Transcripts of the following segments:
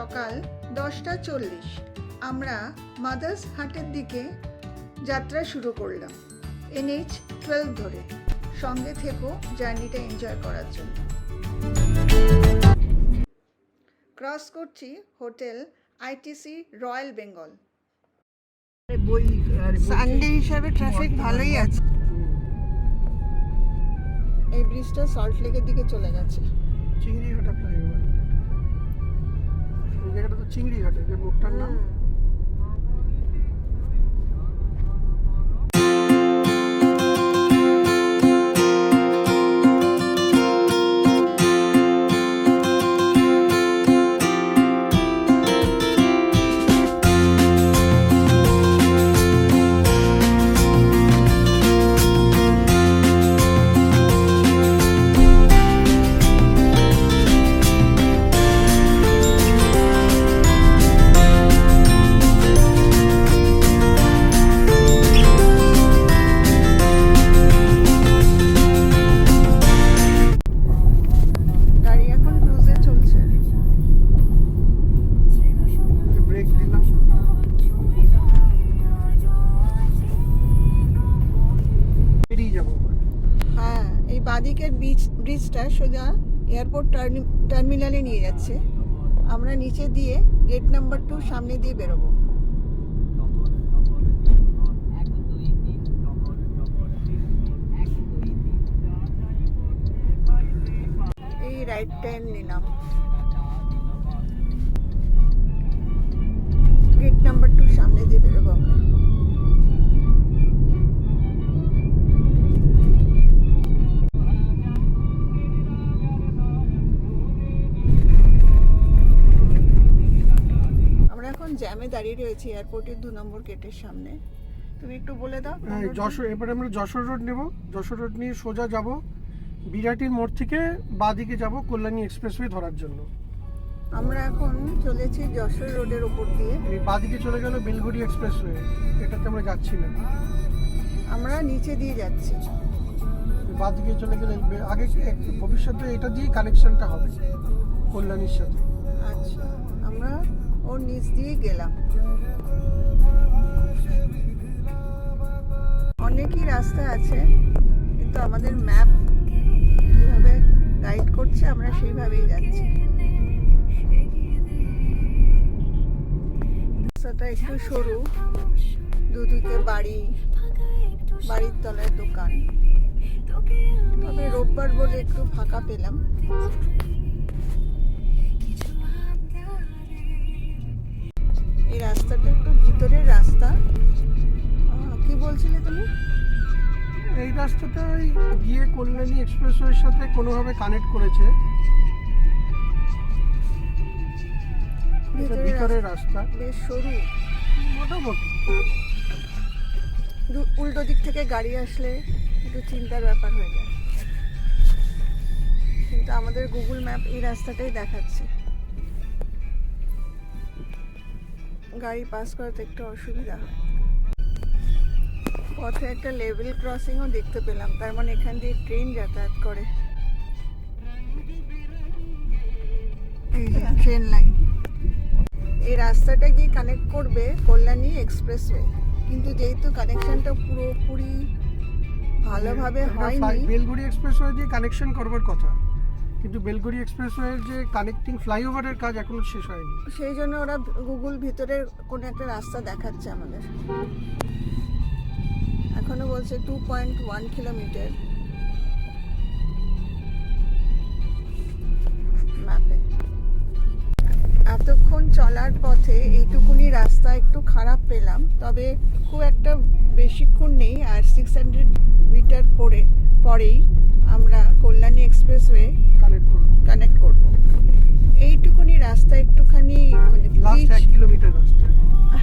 সকাল 10:40 আমরা মাদার্স হাটের দিকে যাত্রা শুরু করলাম NH12 ধরে। সঙ্গে থেকো জার্নিটা এনজয় করার জন্য। ক্রস করছি hotel ITC royal Bengal. Sunday হিসাবে ট্রাফিক ভালোই আছে। এই ব্রিজটা সল্ট লেকের দিকে চলে গেছে। চিংড়িঘাটা ফ্লাইওভার, এই জায়গাটা তো চিংড়িঘাটা, যে মোড়টার নাম। বাদিকের ব্রিজটা সোজা এয়ারপোর্ট টার্মিনালে নিয়ে যাচ্ছে। আমরা নিচে দিয়ে গেট নাম্বার 2 সামনে দিয়ে বেরোবো। এই রাইট টার্ন নিলাম, গেট নাম্বার 2 সামনে দিয়ে বেরোবো আমরা। জ্যামে দাঁড়িয়ে রয়েছি এয়ারপোর্টের 2 নম্বর গেটের সামনে। তুমি একটু বলে দাও। যশোর, এবার আমরা যশোর রোড নেব। যশোর রোড নিয়ে সোজা যাব বিরাটির মোড় থেকে বাদিকে যাব কল্যাণী এক্সপ্রেসওয়ে ধরার জন্য। আমরা এখন চলেছি যশোর রোডের উপর দিয়ে। এই বাদিকে চলে গেল বেলঘড়ি এক্সপ্রেসওয়ে, এটাতে আমরা যাচ্ছি না, আমরা নিচে দিয়ে যাচ্ছি। বাদিকে চলে গেলে আগে ভবিষ্যতে এটা দিয়ে কানেকশনটা হবে কল্যাণীর সাথে। আচ্ছা, আমরা ওর নিচ দিয়ে গেলাম। অনেকই রাস্তা আছে, কিন্তু আমাদের ম্যাপ যেভাবে গাইড করছে আমরা সেইভাবেই যাচ্ছি। রাস্তাটা একটু সরু, দুদিকে বাড়ির তলায় দোকান। তবে রোববার বলে একটু ফাঁকা পেলাম। এই রাস্তাটা একটু ভিতরের রাস্তা। কি বলছিলে তুমি? এই রাস্তাটা গিয়ে কল্যাণী এক্সপ্রেসওয়ের সাথে কোনোভাবে কানেক্ট করেছে। ভিতরের রাস্তা বেশ সরু, মোটামুটি। উল্টো দিক থেকে গাড়ি আসলে একটু চিন্তার ব্যাপার হয়ে যায়, কিন্তু আমাদের গুগল ম্যাপ এই রাস্তাটাই দেখাচ্ছে। গাড়ি পাস করাতে একটু অসুবিধা হয়। পথে একটা লেভেল ক্রসিংও দেখতে পেলাম, তার মানে এখান দিয়ে ট্রেন যাতায়াত করে। Train line. এই রাস্তাটা গিয়ে কানেক্ট করবে কল্যাণী এক্সপ্রেসওয়ে, কিন্তু যেহেতু কানেকশনটা পুরোপুরি ভালোভাবে হয়নি। বেলঘড়ি এক্সপ্রেসওয়ে দিয়ে কানেকশন করবার কথা, কিন্তু বেলঘড়ি এক্সপ্রেসওয়ের যে কানেক্টিং ফ্লাইওভারের কাজ এখনো শেষ হয়নি। সেই জন্য ওরা গুগল ভিতরের কোনো একটা রাস্তা দেখাচ্ছে আমাদের। এখনো বলছে 2.1 কিলোমিটার ম্যাপে। এতক্ষণ চলার পথে এইটুকুনি রাস্তা একটু খারাপ পেলাম, তবে খুব একটা বেশিক্ষণ নেই। আর 600 মিটার পরেই আমরা কল্যাণী এক্সপ্রেসওয়ে কানেক্ট করব। এইটুকুনি রাস্তা একটুখানি লাস্ট 1 কিলোমিটার রাস্তা।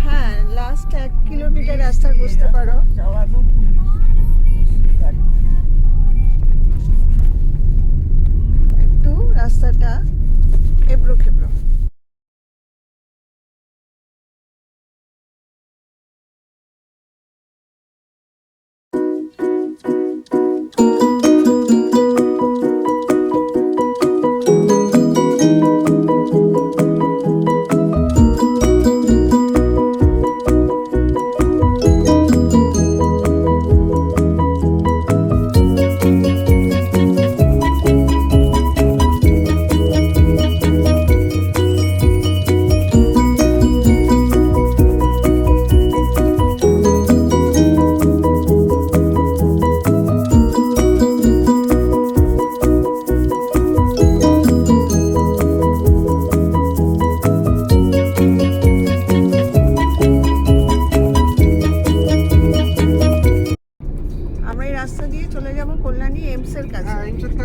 হ্যাঁ, লাস্ট 1 কিলোমিটার রাস্তা বুঝতে পারো। একটু রাস্তাটা এবড়ো খেবড়ো।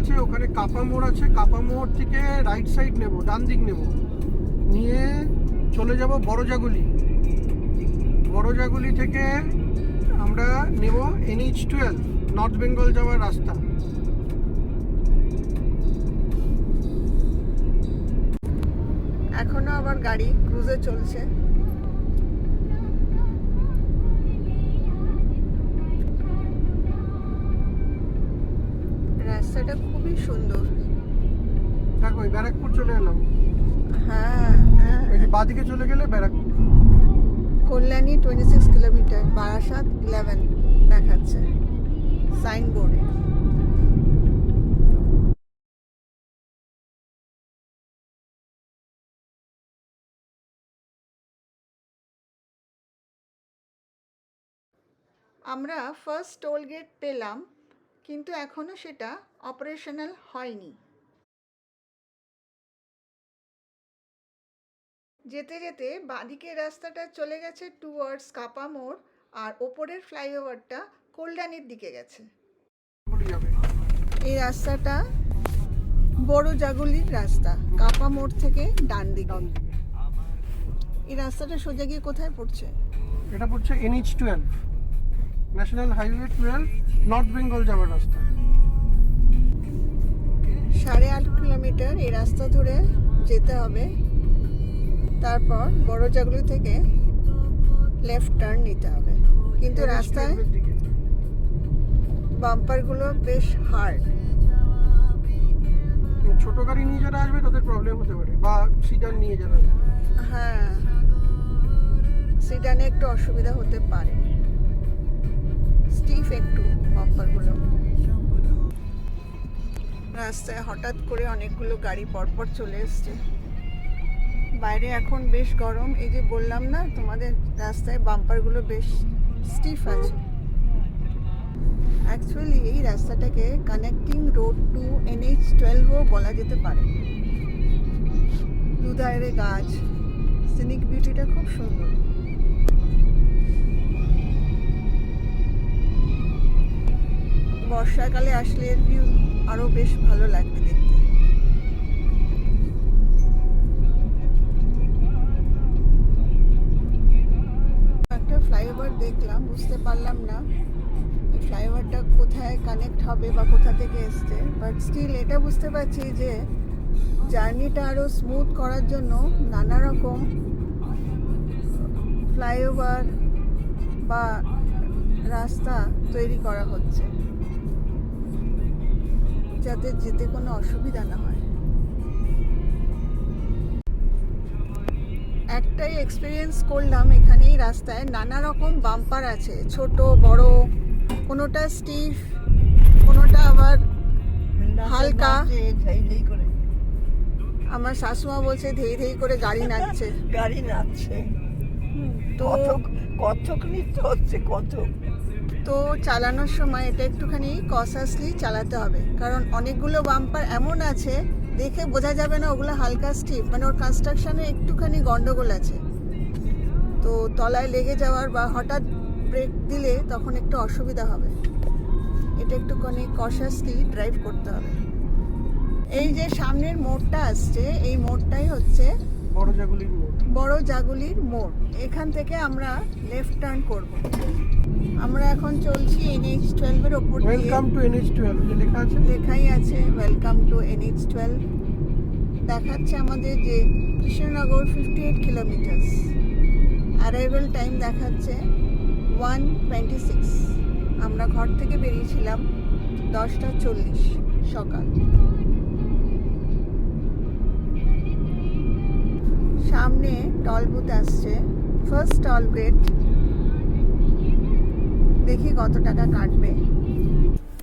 আছে, ওখানে কাপা মোড় আছে, কাপা মোড় থেকে রাইট সাইড নেব, ডান দিক নেব, নিয়ে চলে যাব বড়জাগুলি। বড়জাগুলি থেকে আমরা নেব NH12 নর্থ বেঙ্গল যাওয়ার রাস্তা। এখনো আবার গাড়ি ক্রুজে চলছে। রাস্তাটা খুবই সুন্দর। দেখো ওই ব্যারাকপুর চলে এলাম। হ্যাঁ হ্যাঁ, ওই যে বাদিকে চলে গেলে ব্যারাকপুর। কল্যাণী 26 কিলোমিটার, বারাসাত 11 দেখাচ্ছে সাইনবোর্ডে। আমরা ফার্স্ট টোল গেট পেলাম, কিন্তু এখনো সেটা অপারেশনাল হয়নি। যেতে যেতে বাঁদিকের রাস্তাটা চলে গেছে টুয়ার্ডস কাপা মোড়, আর ওপরের ফ্লাইওভারটা কল্যাণীর দিকে গেছে। এই রাস্তাটা বড়জাগুলির রাস্তা, কাপা মোড় থেকে ডান দিকে। এই রাস্তাটা সোজা গিয়ে কোথায় পড়ছে? এটা পড়ছে NH12 national highway 12 north Bengal যাওয়ার রাস্তা। 8.5 কিলোমিটার এই রাস্তা ধরে যেতে হবে, তারপর বড়জাগুলি থেকে লেফট টার্ন নিতে হবে। কিন্তু রাস্তায় বাম্পারগুলো বেশ হার্ড। ছোট গাড়ি নিয়ে যারা আসবে তাদের প্রবলেম হতে পারে, বা সিডান নিয়ে যারা। হ্যাঁ, সিডানে একটু অসুবিধা হতে পারে, স্টিফ একটু বাম্পারগুলো। রাস্তায় হঠাৎ করে অনেকগুলো গাড়ি পরপর চলে এসছে। বাইরে এখন বেশ গরম। এই যে বললাম না তোমাদের, রাস্তায় বাম্পারগুলো বেশ স্টিফ আছে। অ্যাকচুয়ালি এই রাস্তাটাকে কানেক্টিং রোড টু NH12ও বলা যেতে পারে। দুধারে গাছ, সিনিক বিউটিটা খুব সুন্দর। বর্ষাকালে আসলে এর ভিউ আরো বেশ ভালো লাগবে দেখতে। একটা ফ্লাইওভার দেখলাম, বুঝতে পারলাম না এই ফ্লাইওভারটা কোথায় কানেক্ট হবে বা কোথা থেকে এসছে, বাট স্টিল এটা বুঝতে পারছি যে জার্নিটা আরো স্মুথ করার জন্য নানা রকম ফ্লাইওভার বা রাস্তা তৈরি করা হচ্ছে, যাতে যেতে কোনো অসুবিধা না হয়। একটাই এক্সপিরিয়েন্স করলাম, এখানেই রাস্তায় নানা রকম বাম্পার আছে, ছোট বড়, কোনোটা স্টিফ, কোনোটা আবার হালকা। আমার শাশুমা বলছে ধেই ধেই করে গাড়ি নাচছে। গাড়ি নাচছে, তো কতক নৃত্য হচ্ছে, কতক। তো চালানোর সময় এটা একটুখানি কসাসলি চালাতে হবে, কারণ অনেকগুলো বাম্পার এমন আছে দেখে বোঝা যাবে না ওগুলো হালকা স্টিফ, মানে ওর কনস্ট্রাকশনে একটুখানি গন্ডগোল আছে। তো তলায় লেগে যাওয়ার বা হঠাৎ ব্রেক দিলে তখন একটু অসুবিধা হবে। এটা একটুখানি কসাসলি ড্রাইভ করতে হবে। এই যে সামনের মোড়টা আসছে, এই মোড়টাই হচ্ছে বড়জাগুলির মোড়। বড়জাগুলির মোড়। এখান থেকে আমরা লেফট টার্ন করব। আমরা এখন চলছি NH12 এর ওপর দিয়ে। ওয়েলকাম টু NH12 যে লেখা আছে, লেখাই আছে ওয়েলকাম টু NH12। দেখাচ্ছে আমাদের যে কৃষ্ণনগর 58 কিলোমিটার, অ্যারাইভাল টাইম দেখাচ্ছে 1:26। আমরা ঘর থেকে বেরিয়েছিলাম 10:40 সকাল। সামনে টল বুথ আসছে, ফার্স্ট টল গেট। দেখি কত টাকা কাটবে।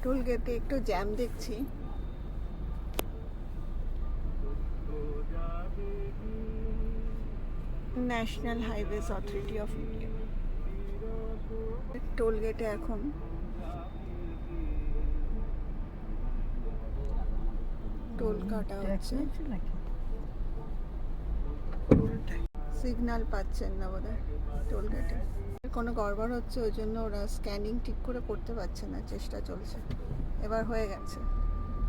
টোল গেটে একটু জ্যাম দেখছি। National highways authority of India toll গেটে এখন টোল কাটা হচ্ছে। সিগন্যাল পাচ্ছেন না বোধহয় টোল গেটে, কোনো গড়বড় হচ্ছে, ওই জন্য ওরা স্ক্যানিং ঠিক করে করতে পারছে না, চেষ্টা চলছে। এবার হয়ে গেছে।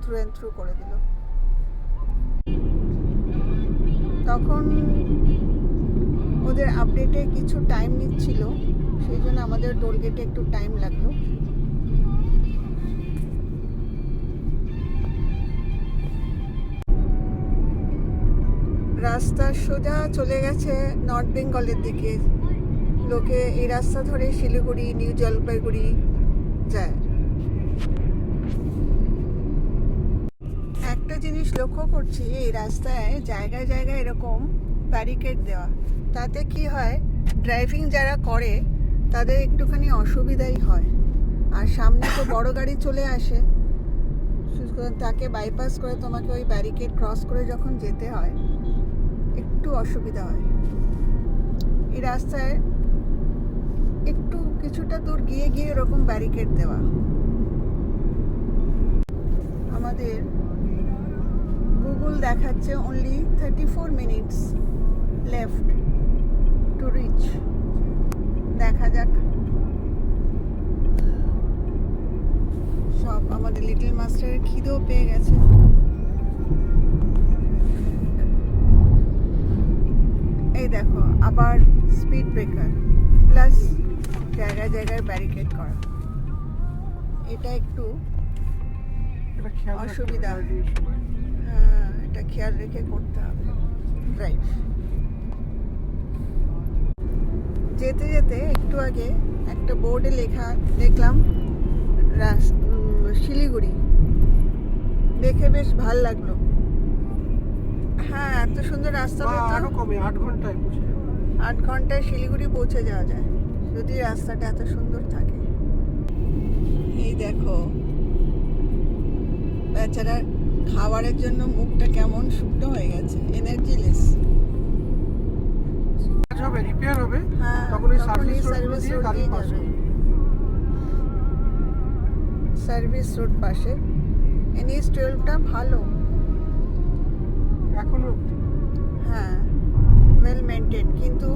থ্রু অ্যান্ড থ্রু করে দিল। তখন ওদের আপডেটে কিছু টাইম নিচ্ছিল, সেই জন্য আমাদের টোলগেটে একটু টাইম লাগলো। রাস্তা সোজা চলে গেছে নর্থ বেঙ্গলের দিকে। লোকে এই রাস্তা ধরে শিলিগুড়ি, নিউ জলপাইগুড়ি যায়। একটা জিনিস লক্ষ্য করছি, এই রাস্তায় জায়গায় জায়গায় এরকম ব্যারিকেড দেওয়া। তাতে কি হয়, ড্রাইভিং যারা করে তাদের একটুখানি অসুবিধাই হয়। আর সামনে তো বড় গাড়ি চলে আসে, তাকে বাইপাস করে তোমাকে ওই ব্যারিকেড ক্রস করে যখন যেতে হয় একটু অসুবিধা হয়। এই রাস্তায় একটু কিছুটা দূর গিয়ে গিয়ে এরকম ব্যারিকেড দেওয়া। আমাদের গুগল দেখাচ্ছে only 34 minutes left to reach. দেখা যাক। সব আমাদের লিটল মাস্টারের খিদেও পেয়ে গেছে। এই দেখো আবার স্পিড ব্রেকার প্লাস জায়গায় জায়গায় ব্যারিকেড করা। এটা একটু এটা খেয়াল রাখতে হবে অসুবিধা। গাড়ির সময়। হ্যাঁ, এটা খেয়াল রেখে করতে হবে ড্রাইভ। যেতে যেতে একটু আগে একটা বোর্ডে লেখা দেখলাম শিলিগুড়ি, দেখে বেশ ভাল লাগলো। হ্যাঁ, এত সুন্দর রাস্তা বা হতো। আরো কমে 8 ঘন্টায় পৌঁছে যাবে। 8 ঘন্টায় শিলিগুড়ি পৌঁছে যাওয়া যায় যদি রাস্তাটা এত সুন্দর থাকে। এই দেখো বেচারা খাবারের জন্য মুখটা কেমন শুকনো হয়ে গেছে, এনার্জিলেস। কাজ হবে, রিপেয়ার হবে, হ্যাঁ, তখন এই তখন সার্ভিস এই রোড সার্ভিস দিয়ে রোড গাড়ি দিয়ে পাস যাবে। হবে। সার্ভিস রোড পাশে NH 12টা ভালো। এখনো হ্যাঁ, ওয়েল মেনটেন, কিন্তু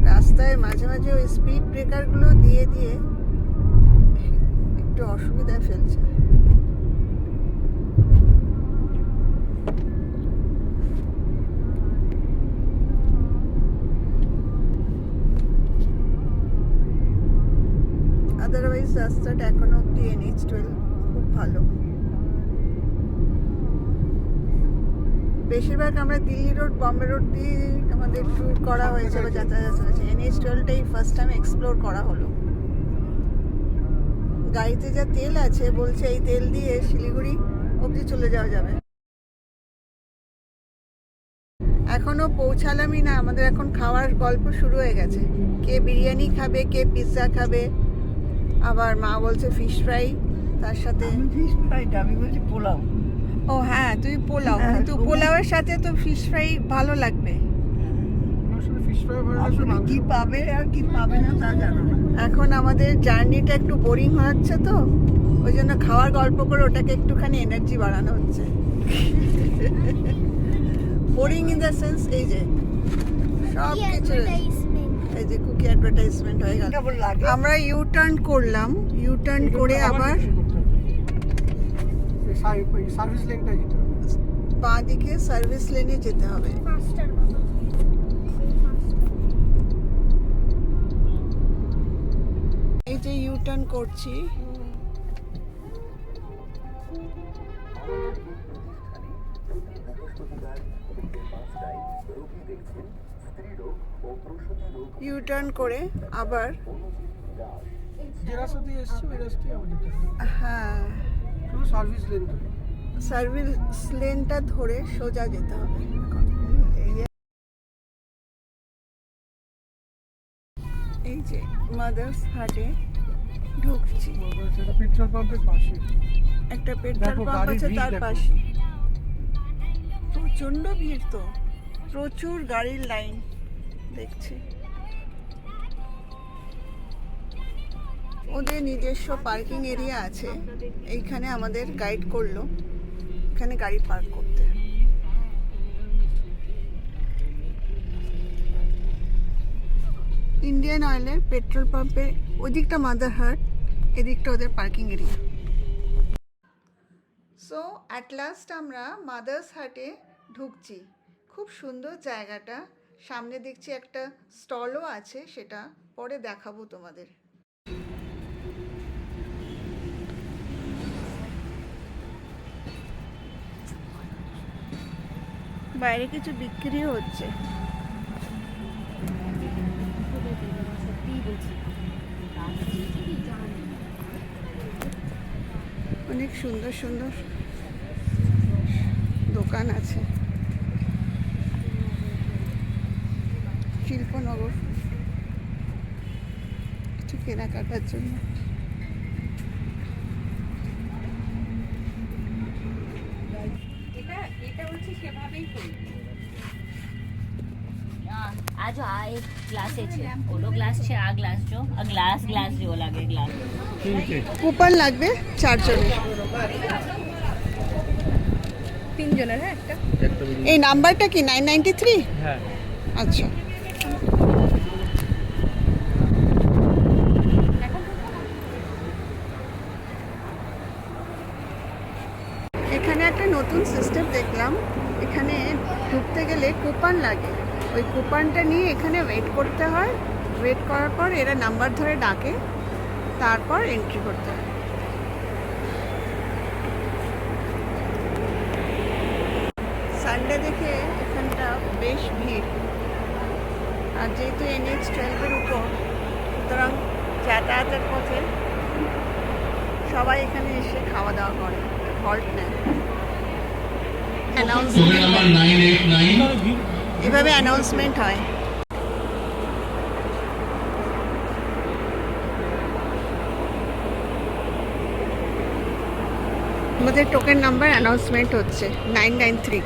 রাস্তায় মাঝে মাঝে ওই স্পিড ব্রেকারগুলো দিয়ে দিয়ে একটু অসুবিধায় ফেলছে। আদারওয়াইজ রাস্তাটা এখনো অব্দি NH 12 খুব ভালো। বেশিরভাগ আমরা দিল্লি রোড, বম্বে রোড দিয়ে আমাদের ট্যুর করা হয়েছে বা যাতায়াত হয়েছে। NH 12টাই ফার্স্ট টাইম এক্সপ্লোর করা হলো। গাড়িতে যা তেল আছে বলছে এই তেল দিয়ে শিলিগুড়ি অবধি চলে যাওয়া যাবে। এখনো পৌঁছালামই না, আমাদের এখন খাওয়ার গল্প শুরু হয়ে গেছে। কে বিরিয়ানি খাবে, কে পিৎজা খাবে, আবার মা বলছে ফিশ ফ্রাই তার সাথে। আমি ফিশ ফ্রাইটা, আমি বলছি পোলাও। ও হ্যাঁ, তুই পোলাও, হ্যাঁ, কিন্তু তবু- পোলাওয়ের সাথে তো ফিশ ফ্রাই ভালো লাগবে। আসলে ফিশ ফ্রাই ভালো লাগবে, আসলে মাংস কি পাবে আর কি পাবে না তা জানো না। এখন আমাদের জার্নিটা একটু বোরিং হচ্ছে তো, ওই জন্য খাওয়ার গল্প করে ওটাকে একটুখানি এনার্জি বাড়ানো হচ্ছে। বোরিং ইন দ্য সেন্স এই যে সব কিছু, এই যে কুকি অ্যাডভার্টাইজমেন্ট হয়ে গেল। কেমন লাগে? আমরা ইউ টার্ন করলাম, ইউ টার্ন করে আবার সার্ভিস লেনটা যেতে হবে। বাঁ দিকে সার্ভিস লেনে যেতে হবে। এই যে ইউ টার্ন করছি, ইউ টার্ন করে আবার যে রাস্তা দিয়ে এসছি ওই রাস্তায় আবার যেতে হবে। হ্যাঁ শুধু সার্ভিস লেনটা। সার্ভিস লেনটা ধরে সোজা যেতে হবে। এই যে মাদার্স হাটে ঢুকছি, সেটা পেট্রোল পাম্পের পাশে। একটা পেট্রোল দেখো, পাম্প গাড়ির আছে ভিড় তার দেখো। পাশে। প্রচন্ড ভিড় তো, প্রচুর গাড়ির লাইন দেখছি। ওদের নিজস্ব পার্কিং এরিয়া আছে, এইখানে আমাদের গাইড করলো এখানে গাড়ি পার্ক করতে। ইন্ডিয়ান অয়েলের পেট্রোল পাম্পের ওদিকটা মাদার হাট, এদিকটা ওদের parking area. So at last আমরা মাদার্স হাটে ঢুকছি। খুব সুন্দর জায়গাটা, সামনে দেখছি একটা স্টলও আছে, সেটা পরে দেখাবো তোমাদের। বাইরে কিছু বিক্রিও হচ্ছে। অনেক সুন্দর সুন্দর দোকান আছে। শিল্পনগর কিছু কেনাকাটার জন্য। এটা হচ্ছে সেভাবেই করি। આ જો આ એક ગ્લાસે છે, ઓલો ગ્લાસ છે, આ ગ્લાસ જો, આ ગ્લાસ જેવો લાગે ગ્લાસ. কুপন লাগবে 4 জনের। 3 জনের, হ্যাঁ একটা। এই নাম্বারটা কি 993? হ্যাঁ। আচ্ছা, এখানে একটা নতুন সিস্টেম দেখলাম। এখানে ঢুকতে গেলে কুপন লাগে, ওই কুপনটা নিয়ে এখানে ওয়েট করতে হয়। ওয়েট করার পর এরা নাম্বার ধরে ডাকে, তারপর এন্ট্রি করতে হয়। সানডে দেখে এখানটা বেশ ভিড়, আর যেহেতু NH-12 উপর, সুতরাং যাতায়াতের পথে সবাই এখানে এসে খাওয়া দাওয়া করে, হল্ট নেয়। এভাবে অ্যানাউন্সমেন্ট হয়। আমাদের টোকেন নাম্বার অ্যানাউন্সমেন্ট হচ্ছে 993।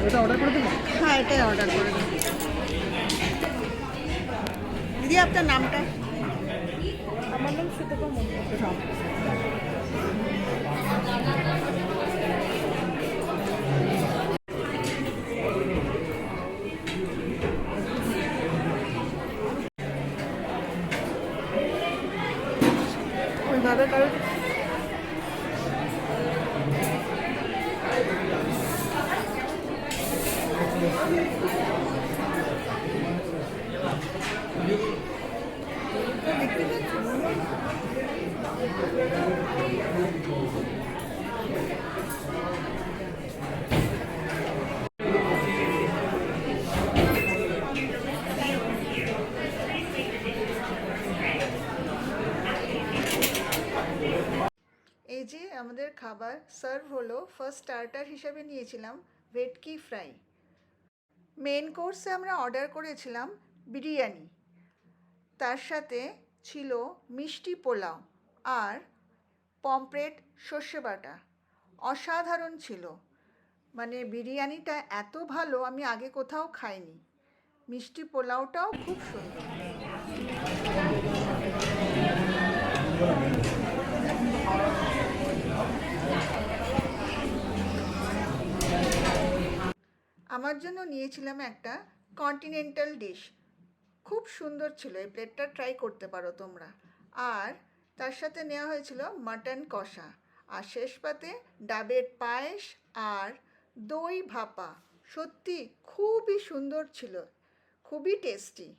এটা অর্ডার করে দেবো? হ্যাঁ, এটাই অর্ডার করে দিন। দিদি, আপনার নামটা? আমার নাম সুতপা মন্ডল। ওইভাবে কারো এই যে আমাদের খাবার সার্ভ হলো। ফার্স্ট স্টার্টার হিসাবে নিয়েছিলাম ভেটকি ফ্রাই। মেন কোর্সে আমরা অর্ডার করেছিলাম বিরিয়ানি, তার সাথে ছিল মিষ্টি পোলাও আর পমফ্রেট সর্ষে বাটা। অসাধারণ ছিল, মানে বিরিয়ানিটা এত ভালো আমি আগে কোথাও খাইনি। মিষ্টি পোলাওটাও খুব সুন্দর। আমার জন্য নিয়েছিলাম একটা কন্টিনেন্টাল ডিশ, খুব সুন্দর ছিল। এই প্লেটটা ট্রাই করতে পারো তোমরা। আর তার সাথে নেওয়া হয়েছিল মাটন কষা, আর শেষ পাতে ডাবের পায়েস আর দই ভাপা। সত্যি খুবই সুন্দর ছিল, খুবই টেস্টি।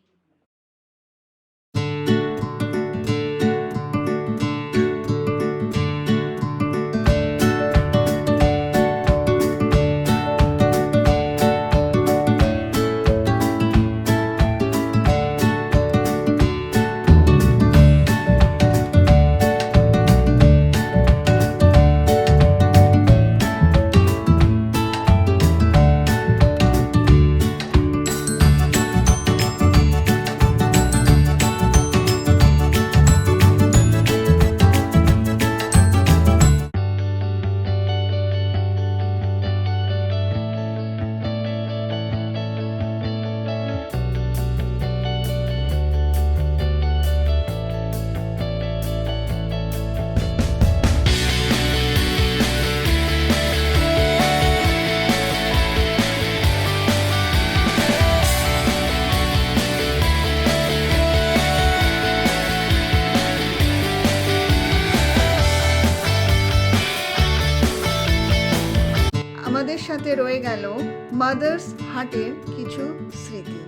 রয়ে গেল মাদার্স হার্টের কিছু স্মৃতি।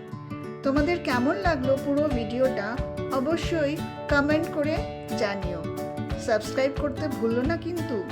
তোমাদের কেমন লাগলো পুরো ভিডিওটা অবশ্যই কমেন্ট করে জানিও। সাবস্ক্রাইব করতে ভুলো না কিন্তু।